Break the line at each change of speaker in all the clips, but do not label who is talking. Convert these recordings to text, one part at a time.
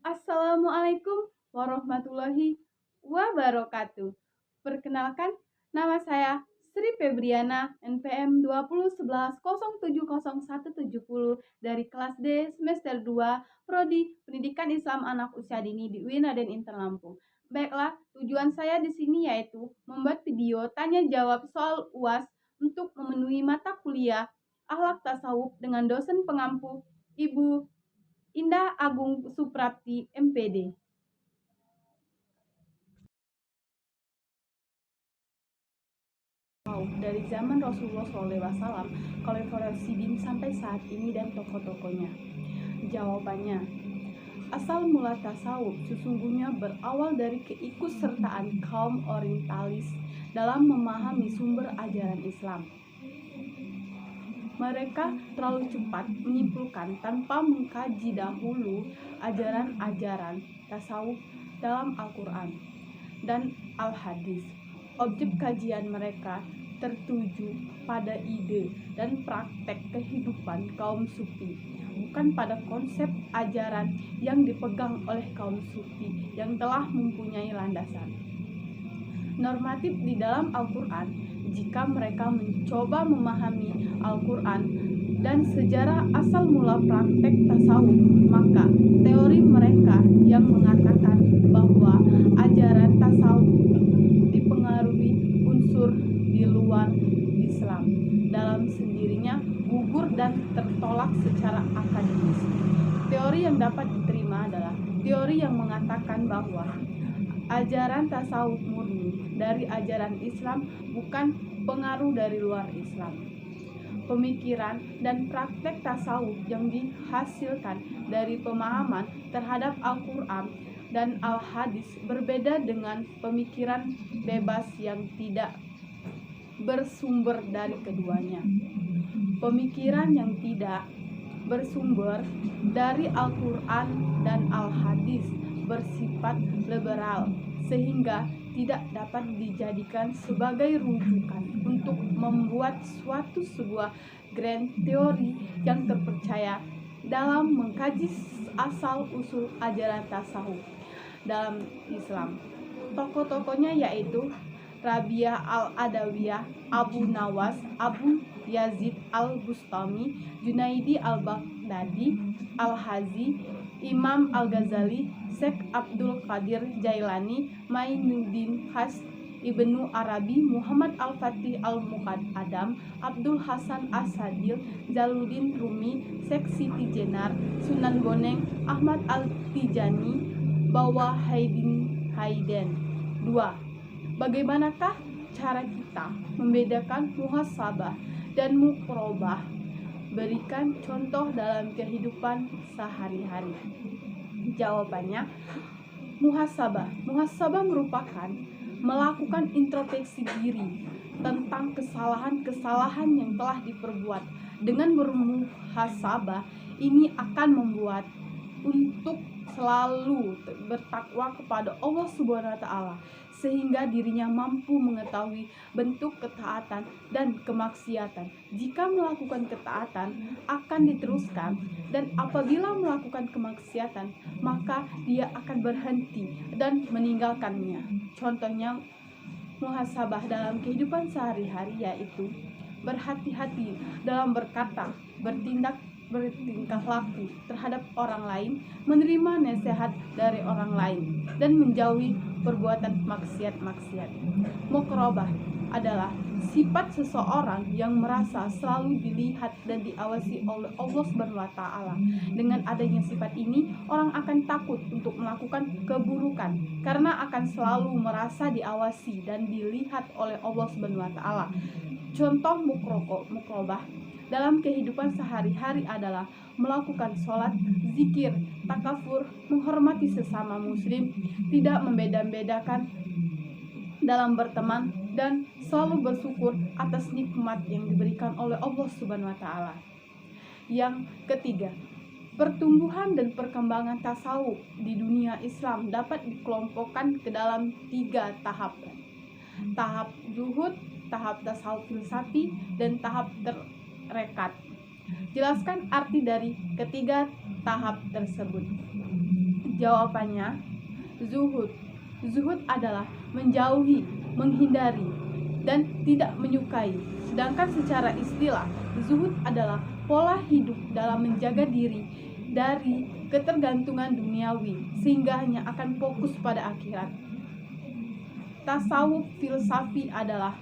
Assalamualaikum warahmatullahi wabarakatuh. Perkenalkan, nama saya Sri Febriana, NPM 2011070170 dari kelas D semester 2, Prodi Pendidikan Islam Anak Usia Dini di UIN Raden Inten Lampung. Baiklah, tujuan saya di sini yaitu membuat video tanya jawab soal UAS untuk memenuhi mata kuliah Akhlak Tasawuf dengan dosen pengampu Ibu Indah Agung Suprapti, MPD. Dari zaman Rasulullah SAW, kolaborasi BIM sampai saat ini dan tokoh-tokohnya. Jawabannya, asal mula tasawuf sesungguhnya berawal dari keikutsertaan kaum orientalis dalam memahami sumber ajaran Islam. Mereka terlalu cepat menyimpulkan tanpa mengkaji dahulu ajaran-ajaran tasawuf dalam Al-Quran dan Al-Hadis. Objek kajian mereka tertuju pada ide dan praktek kehidupan kaum sufi, bukan pada konsep ajaran yang dipegang oleh kaum sufi yang telah mempunyai landasan normatif di dalam Al-Quran. Jika mereka mencoba memahami Al-Quran dan sejarah asal mula praktek tasawuf, maka teori mereka yang mengatakan bahwa ajaran tasawuf dipengaruhi unsur di luar Islam dalam sendirinya gugur dan tertolak secara akademis. Teori yang dapat diterima adalah teori yang mengatakan bahwa ajaran tasawuf murni dari ajaran Islam, bukan pengaruh dari luar Islam. Pemikiran dan praktek tasawuf yang dihasilkan dari pemahaman terhadap Al-Quran dan Al-Hadis berbeda dengan pemikiran bebas yang tidak bersumber dari keduanya. Pemikiran yang tidak bersumber dari Al-Quran dan Al-Hadis bersifat liberal, sehingga tidak dapat dijadikan sebagai rujukan untuk membuat sebuah grand teori yang terpercaya dalam mengkaji asal-usul ajaran tasawuf dalam Islam. Tokoh-tokohnya yaitu Rabi'ah al-Adawiyah, Abu Nawas, Abu Yazid al-Bustami, Junaidi al-Baghdadi, Al-Hazi, Imam Al-Ghazali, Syekh Abdul Qadir Jailani, Mainuddin Has, Ibnu Arabi, Muhammad Al-Fatih Al-Muqaddam, Abdul Hasan As-Sadil, Jaluddin Rumi, Syekh Siti Jenar, Sunan Bonang, Ahmad Al-Tijani, Bawa Haiden. 2. Bagaimanakah cara kita membedakan muhasabah dan muqrobah? Berikan contoh dalam kehidupan sehari-hari. Jawabannya, muhasabah merupakan melakukan introspeksi diri tentang kesalahan-kesalahan yang telah diperbuat. Dengan bermuhasabah, ini akan membuat untuk selalu bertakwa kepada Allah Subhanahu wa Ta'ala, sehingga dirinya mampu mengetahui bentuk ketaatan dan kemaksiatan. Jika melakukan ketaatan akan diteruskan, dan apabila melakukan kemaksiatan maka dia akan berhenti dan meninggalkannya. Contohnya muhasabah dalam kehidupan sehari-hari yaitu berhati-hati dalam berkata, bertingkah laku terhadap orang lain, menerima nasihat dari orang lain, dan menjauhi perbuatan maksiat-maksiat. Muqrobah adalah sifat seseorang yang merasa selalu dilihat dan diawasi oleh Allah Subhanahu wa Ta'ala. Dengan adanya sifat ini, orang akan takut untuk melakukan keburukan karena akan selalu merasa diawasi dan dilihat oleh Allah Subhanahu wa Ta'ala. Contoh muqrobah dalam kehidupan sehari-hari adalah melakukan sholat, zikir, takafur, menghormati sesama muslim, tidak membeda-bedakan dalam berteman, dan selalu bersyukur atas nikmat yang diberikan oleh Allah Subhanahu wa Ta'ala. Yang ketiga, pertumbuhan dan perkembangan tasawuf di dunia Islam dapat dikelompokkan ke dalam 3 tahap. Tahap zuhud, tahap tasawuf filsafi, dan tahap rekat. Jelaskan arti dari ketiga tahap tersebut. Jawabannya, zuhud. Zuhud adalah menjauhi, menghindari, dan tidak menyukai. Sedangkan secara istilah, zuhud adalah pola hidup dalam menjaga diri dari ketergantungan duniawi sehingga hanya akan fokus pada akhirat. Tasawuf filsafi adalah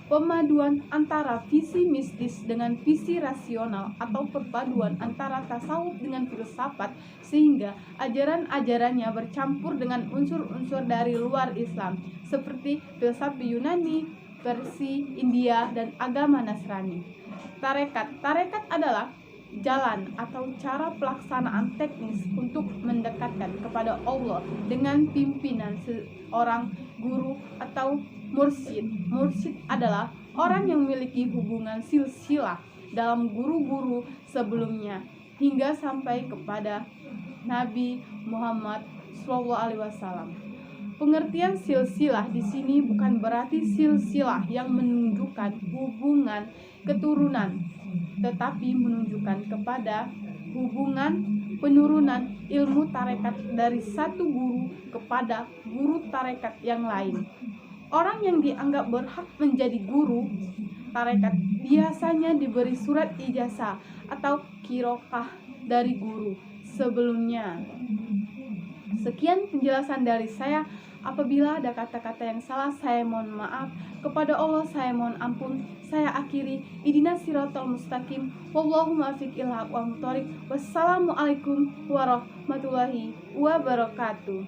pemaduan antara visi mistis dengan visi rasional atau perpaduan antara tasawuf dengan filsafat sehingga ajaran-ajarannya bercampur dengan unsur-unsur dari luar Islam seperti filsafat Yunani, Persia, India, dan agama Nasrani. Tarekat adalah jalan atau cara pelaksanaan teknis untuk mendekatkan kepada Allah dengan pimpinan seorang guru atau mursyid. Mursyid adalah orang yang memiliki hubungan silsilah dalam guru-guru sebelumnya hingga sampai kepada Nabi Muhammad SAW. Pengertian silsilah di sini bukan berarti silsilah yang menunjukkan hubungan keturunan, tetapi menunjukkan kepada hubungan penurunan ilmu tarekat dari satu guru kepada guru tarekat yang lain. Orang yang dianggap berhak menjadi guru tarekat biasanya diberi surat ijazah atau kirokah dari guru sebelumnya. Sekian penjelasan dari saya. Apabila ada kata-kata yang salah, saya mohon maaf. Kepada Allah saya mohon ampun. Saya akhiri. Ihdinas siratal mustaqim. Wallahu muwaffiq ila aqwamit thoriq. Wassalamualaikum warahmatullahi wabarakatuh.